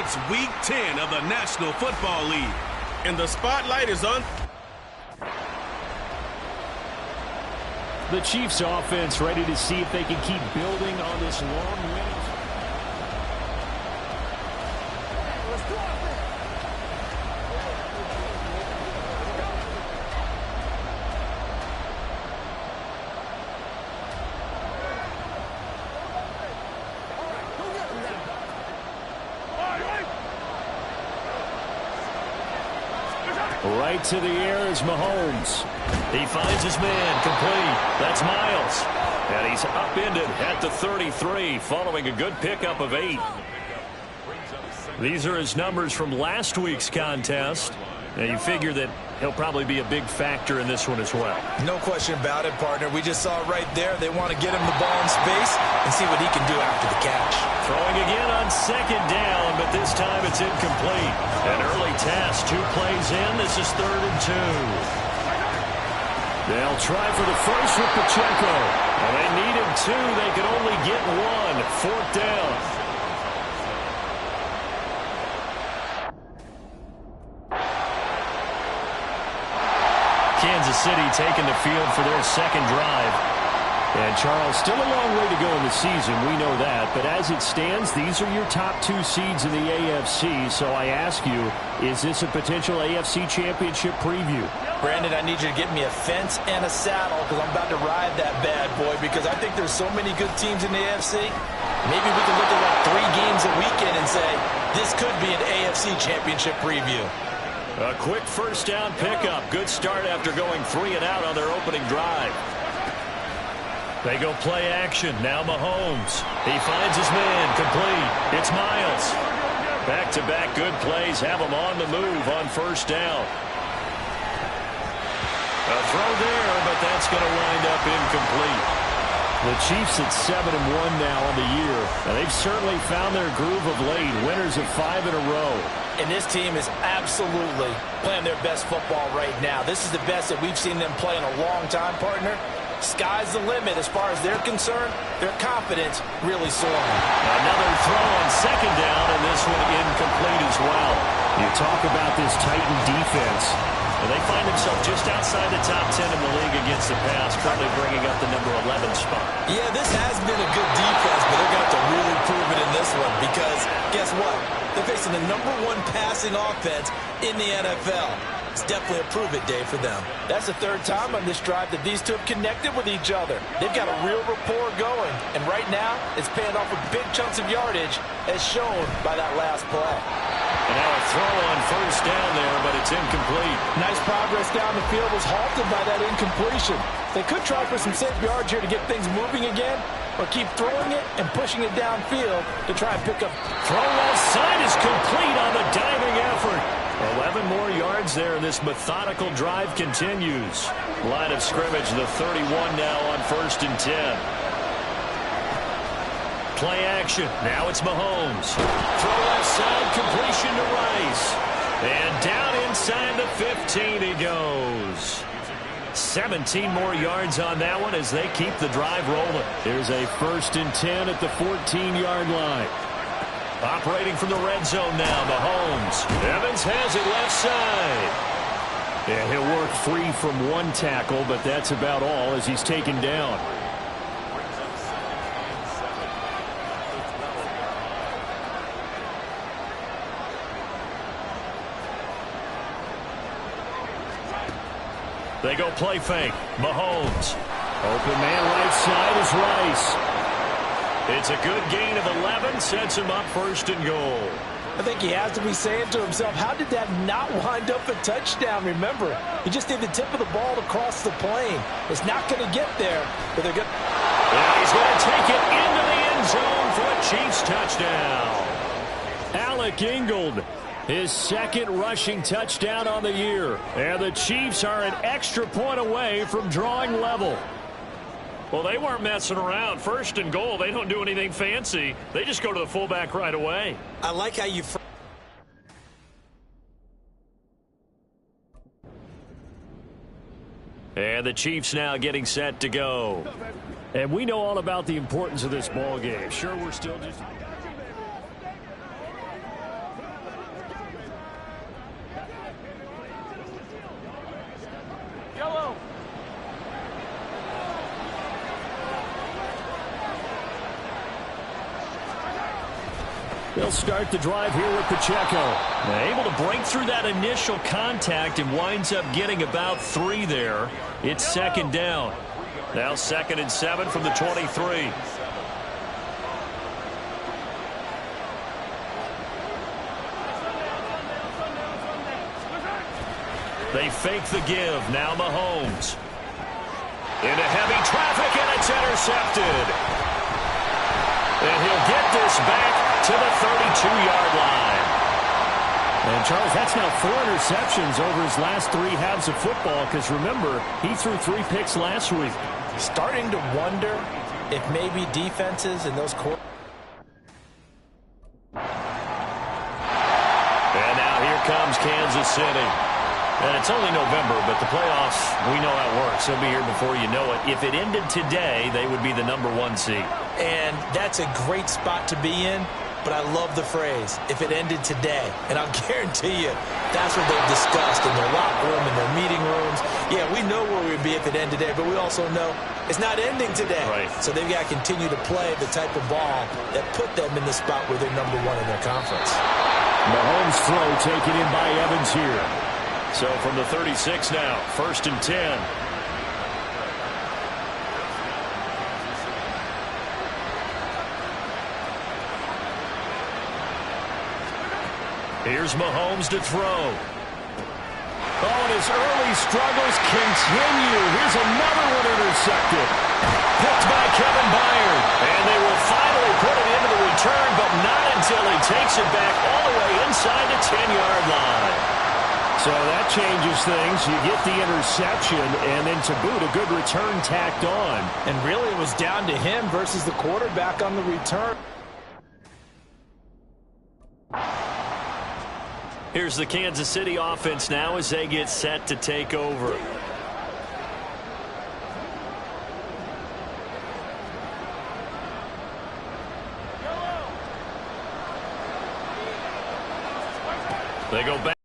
It's Week 10 of the National Football League, and the spotlight is on. The Chiefs offense ready to see if they can keep building on this long win. Right to the air is Mahomes. He finds his man, complete. That's Miles. And he's upended at the 33 following a good pickup of 8. These are his numbers from last week's contest. And you figure that he'll probably be a big factor in this one as well. No question about it, partner. We just saw it right there. They want to get him the ball in space and see what he can do after the catch. Throwing again on second down, but this time it's incomplete. An early task, 2 plays in. This is 3rd and 2. They'll try for the first with Pacheco. And they needed 2. They could only get 1. 4th down. Kansas City taking the field for their second drive. And, Charles, still a long way to go in the season. We know that. But as it stands, these are your top 2 seeds in the AFC. So I ask you, is this a potential AFC championship preview? Brandon, I need you to get me a fence and a saddle because I'm about to ride that bad boy because I think there's so many good teams in the AFC. Maybe we can look at like 3 games a weekend and say, this could be an AFC championship preview. A quick first down pickup. Good start after going 3 and out on their opening drive. They go play action. Now Mahomes. He finds his man. Complete. It's Miles. Back-to-back good plays have him on the move on first down. A throw there, but that's going to wind up incomplete. The Chiefs at 7-1 now on the year. And they've certainly found their groove of late. Winners of 5 in a row. And this team is absolutely playing their best football right now. This is the best that we've seen them play in a long time, partner. Sky's the limit as far as they're concerned. Their confidence really soaring. Another throw on second down, and this one incomplete as well. You talk about this Titan defense. And they find themselves just outside the top 10 in the league against the pass, currently bringing up the number 11 spot. Yeah, this has been a good defense, but they're going to have to really prove it in this one because guess what? They're facing the number 1 passing offense in the NFL. It's definitely a prove-it day for them. That's the 3rd time on this drive that these two have connected with each other. They've got a real rapport going, and right now it's paying off with big chunks of yardage as shown by that last play. And now a throw on first down there, but it's incomplete. Nice progress down the field was halted by that incompletion. They could try for some safe yards here to get things moving again, or keep throwing it and pushing it downfield to try and pick up. Throw left side is complete on the diving effort. 11 more yards there, and this methodical drive continues. Line of scrimmage, the 31 now on 1st and 10. Play action. Now it's Mahomes. Throw left side, completion to Rice. And down inside the 15 he goes. 17 more yards on that one as they keep the drive rolling. Here's a 1st and 10 at the 14-yard line. Operating from the red zone now, Mahomes. Evans has it left side. And he'll work free from 1 tackle, but that's about all as he's taken down. They go play fake. Mahomes. Open man right side is Rice. It's a good gain of 11. Sets him up 1st and goal. I think he has to be saying to himself, how did that not wind up a touchdown? Remember, he just did the tip of the ball across the plane. It's not going to get there, but they're good. And he's going to take it into the end zone for a Chiefs touchdown. Alec Ingold. His 2nd rushing touchdown on the year. And the Chiefs are an extra point away from drawing level. Well, they weren't messing around. 1st and goal, they don't do anything fancy. They just go to the fullback right away. I like how you... And the Chiefs now getting set to go. And we know all about the importance of this ball game. Sure, we're still just... They'll start the drive here with Pacheco. Able to break through that initial contact and winds up getting about 3 there. It's second down. Now 2nd and 7 from the 23. They fake the give. Now Mahomes. Into heavy traffic, and it's intercepted. And he'll get this back to the 32-yard line. And, Charles, that's now 4 interceptions over his last 3 halves of football because, remember, he threw 3 picks last week. Starting to wonder if maybe defenses and those core. And now here comes Kansas City. And it's only November, but the playoffs, we know how it works. They'll be here before you know it. If it ended today, they would be the number 1 seed. And that's a great spot to be in, but I love the phrase, if it ended today. And I'll guarantee you, that's what they've discussed in their locker room, in their meeting rooms. Yeah, we know where we'd be if it ended today, but we also know it's not ending today. Right. So they've got to continue to play the type of ball that put them in the spot where they're number 1 in their conference. Mahomes' throw taken in by Evans here. So from the 36 now, 1st and 10. Here's Mahomes to throw. Oh, and his early struggles continue. Here's another one intercepted. Picked by Kevin Byard. And they will finally put it into the return, but not until he takes it back all the way inside the 10-yard line. So that changes things. You get the interception, and then to boot, a good return tacked on. And really it was down to him versus the quarterback on the return. Here's the Kansas City offense now as they get set to take over. They go back.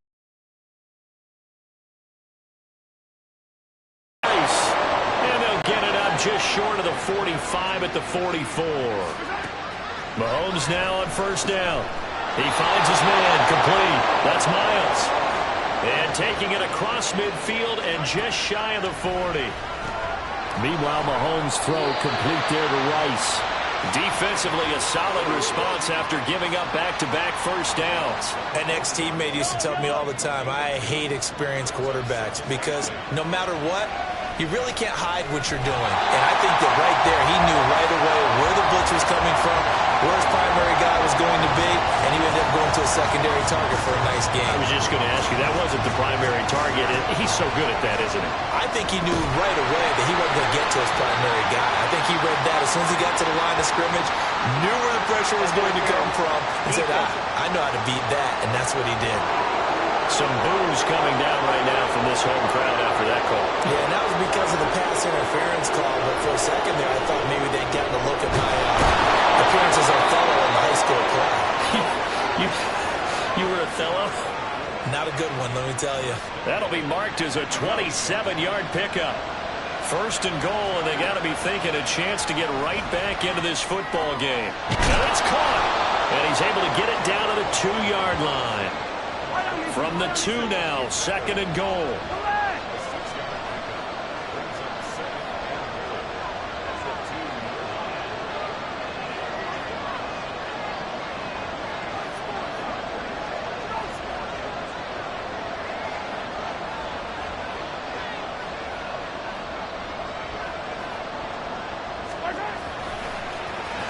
And they'll get it up just short of the 45 at the 44. Mahomes now on 1st down. He finds his man, complete. That's Miles. And taking it across midfield and just shy of the 40. Meanwhile, Mahomes' throw complete there to Rice. Defensively, a solid response after giving up back-to-back first downs. An ex-teammate used to tell me all the time, I hate experienced quarterbacks because no matter what, you really can't hide what you're doing. And I think that right there, he knew right away where the blitz was coming from, where his primary guy was going to be, and he ended up going to a secondary target for a nice game. I was just going to ask you, that wasn't the primary target. He's so good at that, isn't he? I think he knew right away that he wasn't going to get to his primary guy. I think he read that as soon as he got to the line of scrimmage, knew where the pressure was going to come from, and said, I know how to beat that, and that's what he did. Some boos coming down right now from this home crowd after that call. Yeah, and that was because of the pass interference call, but for a second there, I thought maybe they'd gotten a look at my appearance as Othello in the high school play. You were Othello? Not a good one, let me tell you. That'll be marked as a 27-yard pickup. 1st and goal, and they got to be thinking a chance to get right back into this football game. Now it's caught, and he's able to get it down to the 2-yard line. From the 2 now, 2nd and goal.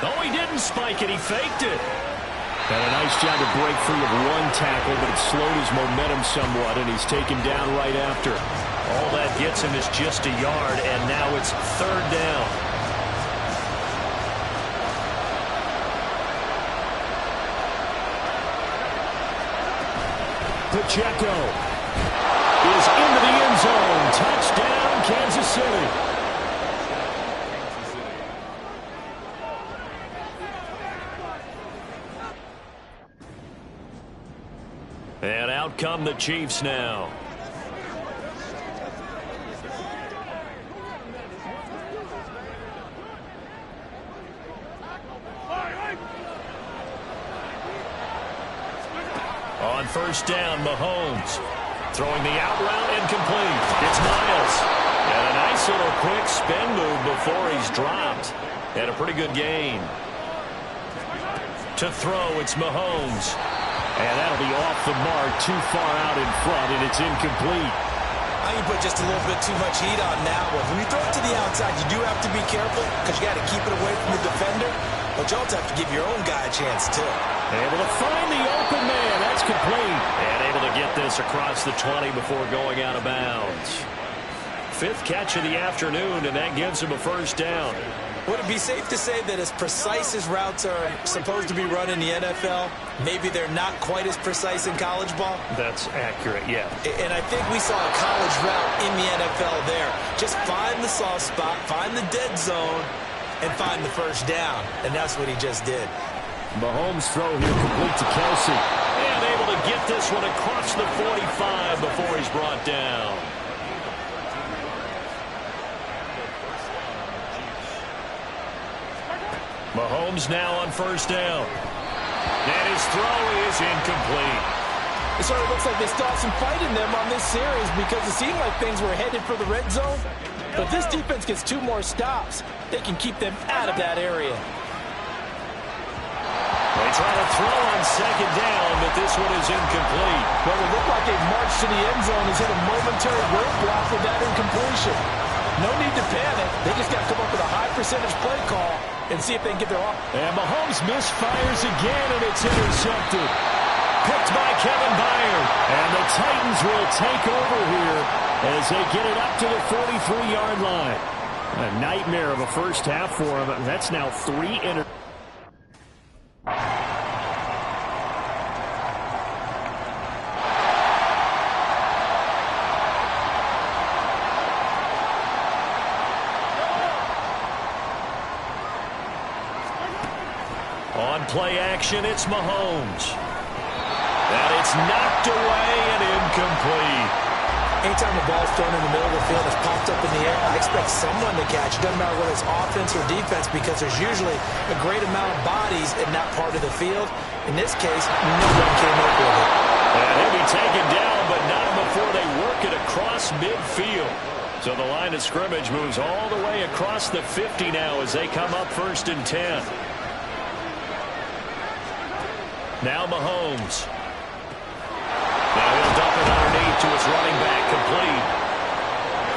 Oh, he didn't spike it. He faked it. Had a nice job to break free of one tackle, but it slowed his momentum somewhat, and he's taken down right after. All that gets him is just a yard, and now it's 3rd down. Pacheco is into the end zone. Touchdown, Kansas City. And out come the Chiefs now. On first down, Mahomes. Throwing the out route incomplete. It's Miles. And a nice little quick spin move before he's dropped. And a pretty good gain. To throw, it's Mahomes. And that'll be off the mark, too far out in front, and it's incomplete. I think you put just a little bit too much heat on that one. When you throw it to the outside, you do have to be careful because you got to keep it away from the defender. But you also have to give your own guy a chance, too. Able to find the open man. That's complete. And able to get this across the 20 before going out of bounds. 5th catch of the afternoon, and that gives him a first down. Would it be safe to say that as precise as routes are supposed to be run in the NFL, maybe they're not quite as precise in college ball? That's accurate, yeah. And I think we saw a college route in the NFL there. Just find the soft spot, find the dead zone, and find the first down. And that's what he just did. Mahomes' throw here complete to Kelsey. And able to get this one across the 45 before he's brought down. Mahomes now on first down. And his throw is incomplete. It sort of looks like they still have some fight in them on this series because it seemed like things were headed for the red zone. But if this defense gets 2 more stops, they can keep them out of that area. They try to throw on second down, but this one is incomplete. Well, it looked like they marched to the end zone and hit a momentary roadblock with that incompletion. No need to panic. They just got to come up with a high percentage play call and see if they can get their off. And Mahomes misfires again, and it's intercepted. Picked by Kevin Byard. And the Titans will take over here as they get it up to the 43-yard line. A nightmare of a first half for him. That's now 3 interceptions. On play action, it's Mahomes. And it's knocked away and incomplete. Anytime the ball's thrown in the middle of the field, it's popped up in the air, I expect someone to catch. It doesn't matter whether it's offense or defense because there's usually a great amount of bodies in that part of the field. In this case, no one came up with it. And he'll be taken down, but not before they work it across midfield. So the line of scrimmage moves all the way across the 50 now as they come up 1st and 10. Now Mahomes. Now he'll dump it underneath to his running back, complete.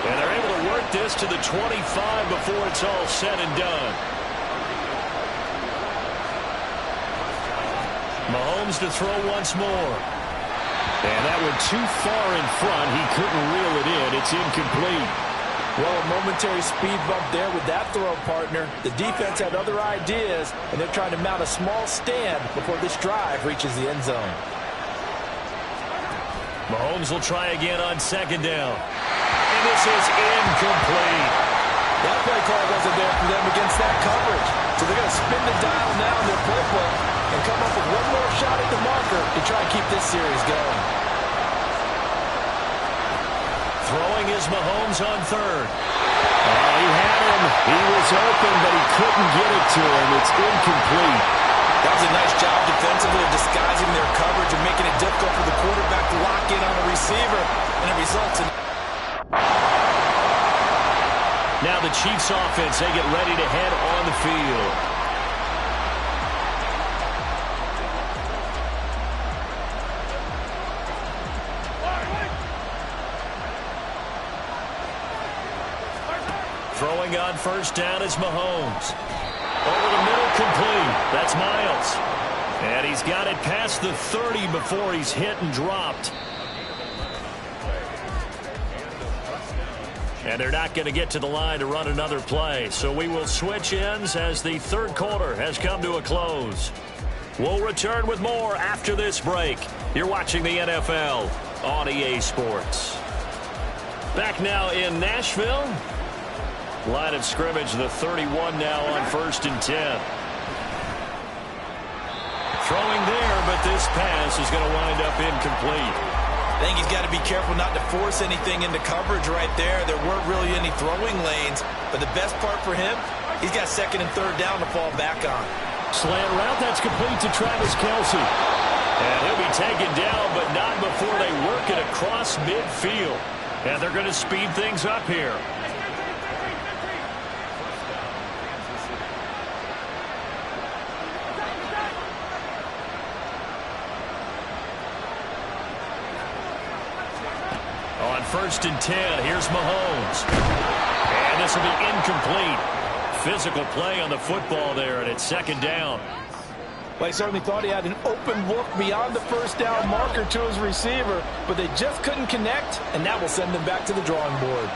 And they're able to work this to the 25 before it's all said and done. Mahomes to throw once more. And that one too far in front. He couldn't reel it in. It's incomplete. Well, a momentary speed bump there with that throw, partner. The defense had other ideas, and they're trying to mount a small stand before this drive reaches the end zone. Mahomes will try again on second down. And this is incomplete. That play call wasn't there for them against that coverage. So they're going to spin the dial now in their playbook and come up with one more shot at the marker to try and keep this series going. Throwing is Mahomes on third. Oh, he had him. He was open, but he couldn't get it to him. It's incomplete. That was a nice job defensively of disguising their coverage and making it difficult for the quarterback to lock in on the receiver, and it results in... Now the Chiefs offense, they get ready to head on the field. Throwing on first down is Mahomes. Over the middle, complete. That's Miles. And he's got it past the 30 before he's hit and dropped. And they're not going to get to the line to run another play. So we will switch ends as the third quarter has come to a close. We'll return with more after this break. You're watching the NFL on EA Sports. Back now in Nashville. Line of scrimmage, the 31 now on 1st and 10. Throwing there, but this pass is going to wind up incomplete. I think he's got to be careful not to force anything into coverage right there. There weren't really any throwing lanes, but the best part for him, he's got second and third down to fall back on. Slant route, that's complete to Travis Kelce. And he'll be taken down, but not before they work it across midfield. And they're going to speed things up here. On 1st and 10, here's Mahomes. And this will be incomplete. Physical play on the football there, and it's 2nd down. Well, he certainly thought he had an open look beyond the 1st down marker to his receiver, but they just couldn't connect, and that will send them back to the drawing board.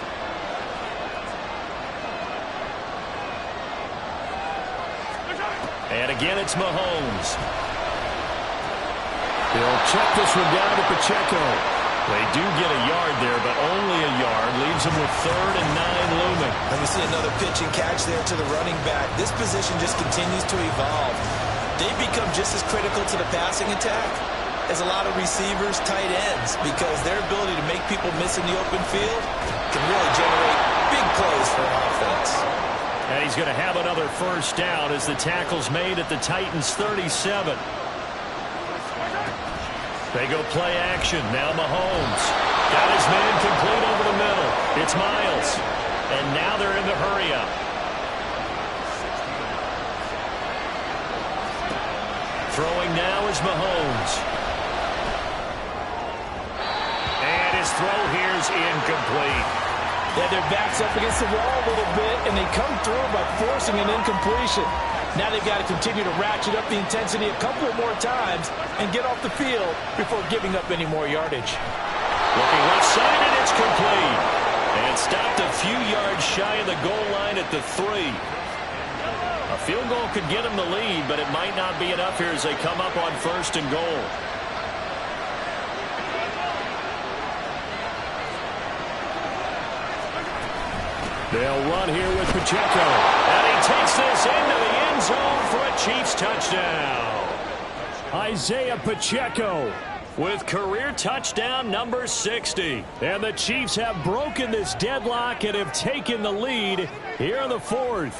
And again, it's Mahomes. He'll check this one down to Pacheco. They do get a yard there, but only a yard. Leaves them with 3rd and 9 looming. And we see another pitch and catch there to the running back. This position just continues to evolve. They become just as critical to the passing attack as a lot of receivers, tight ends, because their ability to make people miss in the open field can really generate big plays for an offense. And he's going to have another 1st down as the tackle's made at the Titans' 37. They go play action. Now Mahomes. Got his man complete over the middle. It's Miles. And now they're in the hurry up. Throwing now is Mahomes. And his throw here's incomplete. Yeah, their back's up against the wall a little bit, and they come through by forcing an incompletion. Now they've got to continue to ratchet up the intensity a couple more times and get off the field before giving up any more yardage. Looking left side, and it's complete. And stopped a few yards shy of the goal line at the 3. A field goal could get them the lead, but it might not be enough here as they come up on 1st and goal. They'll run here with Pacheco. And he takes this into the end zone for a Chiefs touchdown. Isaiah Pacheco With career touchdown number 60. And the Chiefs have broken this deadlock and have taken the lead here in the 4th.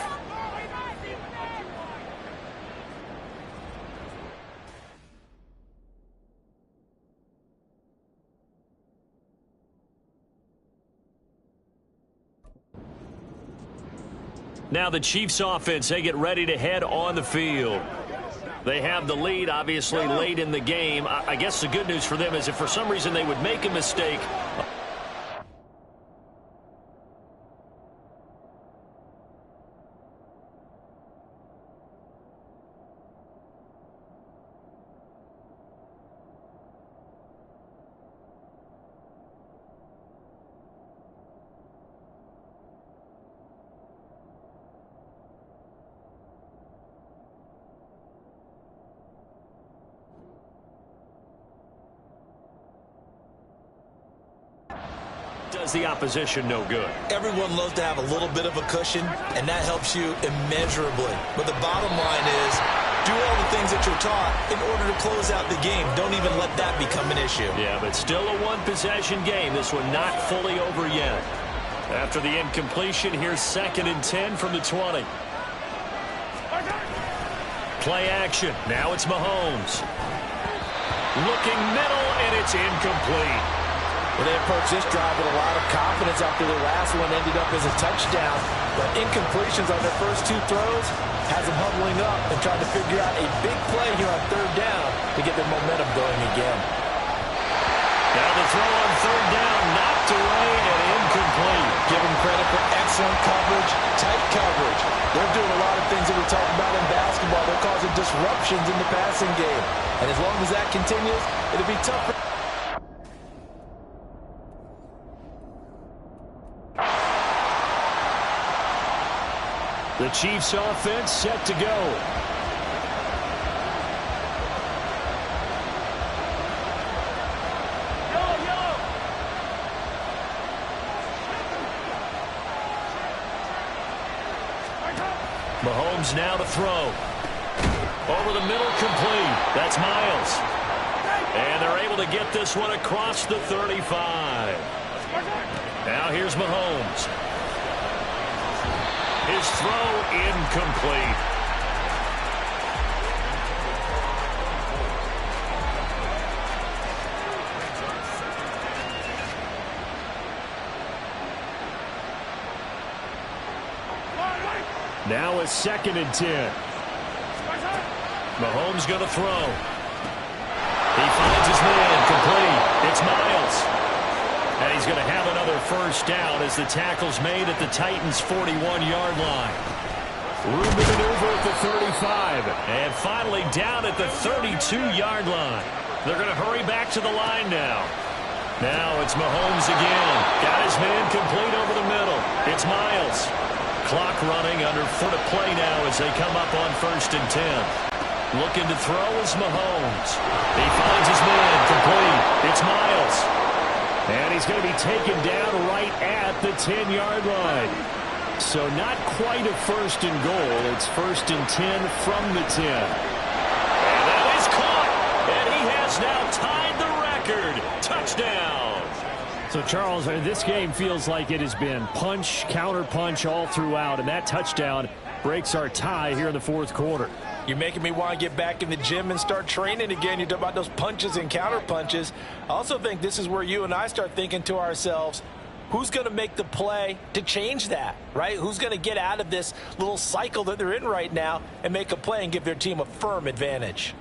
Now the Chiefs offense, they get ready to head on the field. They have the lead, obviously, late in the game. I guess the good news for them is if for some reason they would make a mistake. Does the opposition no good. Everyone loves to have a little bit of a cushion, and that helps you immeasurably. But the bottom line is, do all the things that you're taught in order to close out the game. Don't even let that become an issue. Yeah, but still a one-possession game. This one not fully over yet. After the incompletion, here's 2nd and 10 from the 20. Play action. Now it's Mahomes. Looking middle, and it's incomplete. Well, they approached this drive with a lot of confidence after their last one ended up as a touchdown. But incompletions on their first 2 throws has them huddling up and trying to figure out a big play here on 3rd down to get their momentum going again. Now the throw on 3rd down, knocked away and incomplete. Give them credit for excellent coverage, tight coverage. They're doing a lot of things that we talk about in basketball. They're causing disruptions in the passing game. And as long as that continues, it'll be tough for the Chiefs offense set to go. Mahomes now to throw. Over the middle, complete. That's Miles. And they're able to get this one across the 35. Now here's Mahomes. His throw incomplete. Now a 2nd and 10. Mahomes going to throw. He finds his man complete. It's Miles. And he's going to have another first down as the tackle's made at the Titans' 41-yard line. Room to maneuver at the 35. And finally down at the 32-yard line. They're going to hurry back to the line now. Now it's Mahomes again. Got his man complete over the middle. It's Miles. Clock running, under foot of play now as they come up on 1st and 10. Looking to throw is Mahomes. He finds his man complete. It's Miles. And he's going to be taken down right at the 10-yard line. So not quite a 1st and goal. It's 1st and 10 from the 10. And that is caught. And he has now tied the record. Touchdown. So, Charles, this game feels like it has been punch, counter-punch all throughout. And that touchdown breaks our tie here in the 4th quarter. You're making me want to get back in the gym and start training again. You talk about those punches and counter punches. I also think this is where you and I start thinking to ourselves, who's going to make the play to change that, right? Who's going to get out of this little cycle that they're in right now and make a play and give their team a firm advantage?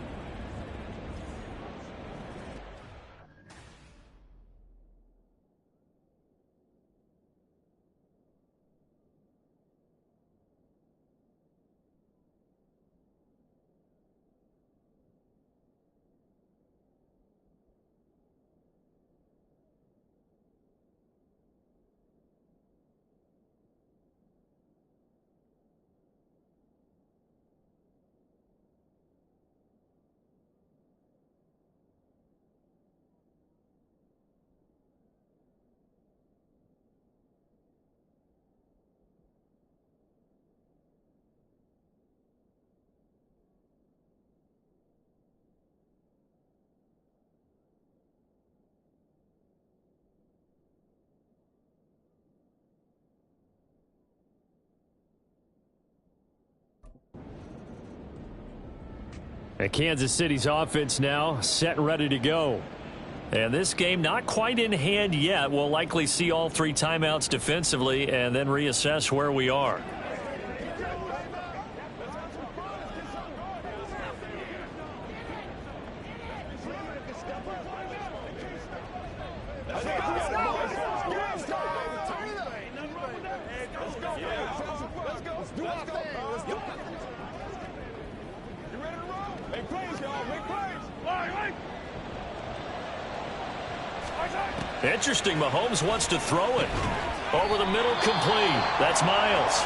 And Kansas City's offense now set and ready to go. And this game not quite in hand yet. We'll likely see all 3 timeouts defensively and then reassess where we are. Interesting. Mahomes wants to throw it. Over the middle, complete. That's Miles.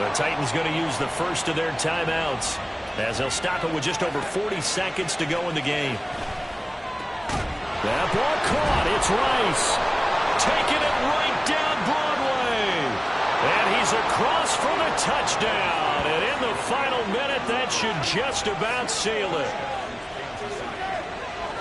The Titans going to use the first of their timeouts as they'll stop it with just over 40 seconds to go in the game. That ball caught. It's Rice. Taking it right down Broadway. And he's across for the touchdown. And in the final minute, that should just about seal it.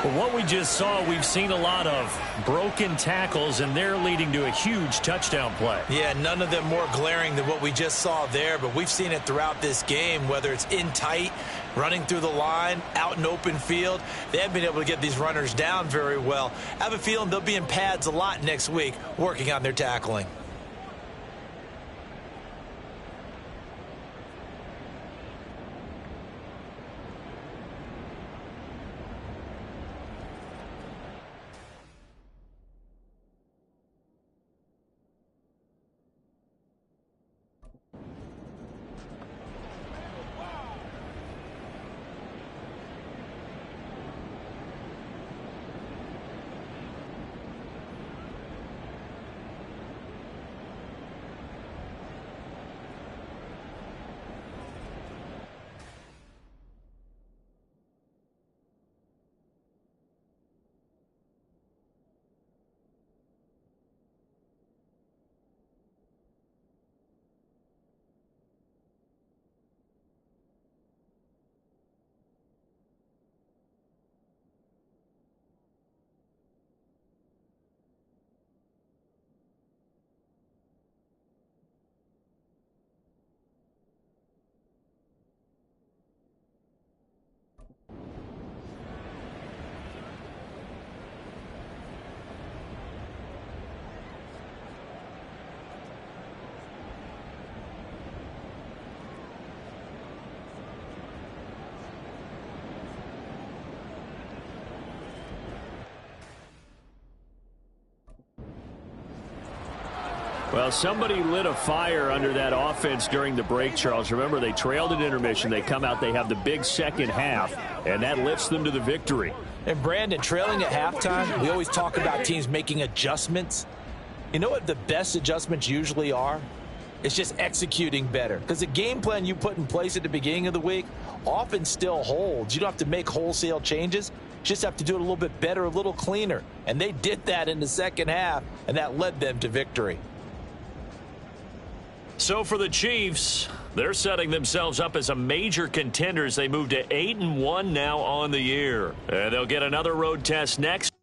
Well, what we just saw, we've seen a lot of broken tackles, and they're leading to a huge touchdown play. Yeah, none of them more glaring than what we just saw there, but we've seen it throughout this game, whether it's in tight, running through the line, out in open field. They haven't been able to get these runners down very well. I have a feeling they'll be in pads a lot next week working on their tackling. Well, somebody lit a fire under that offense during the break, Charles. Remember, they trailed at intermission. They come out, they have the big second half, and that lifts them to the victory. And, Brandon, trailing at halftime, we always talk about teams making adjustments. You know what the best adjustments usually are? It's just executing better. Because the game plan you put in place at the beginning of the week often still holds. You don't have to make wholesale changes. You just have to do it a little bit better, a little cleaner. And they did that in the second half, and that led them to victory. So for the Chiefs, they're setting themselves up as a major contender as they move to 8-1 now on the year. And they'll get another road test next.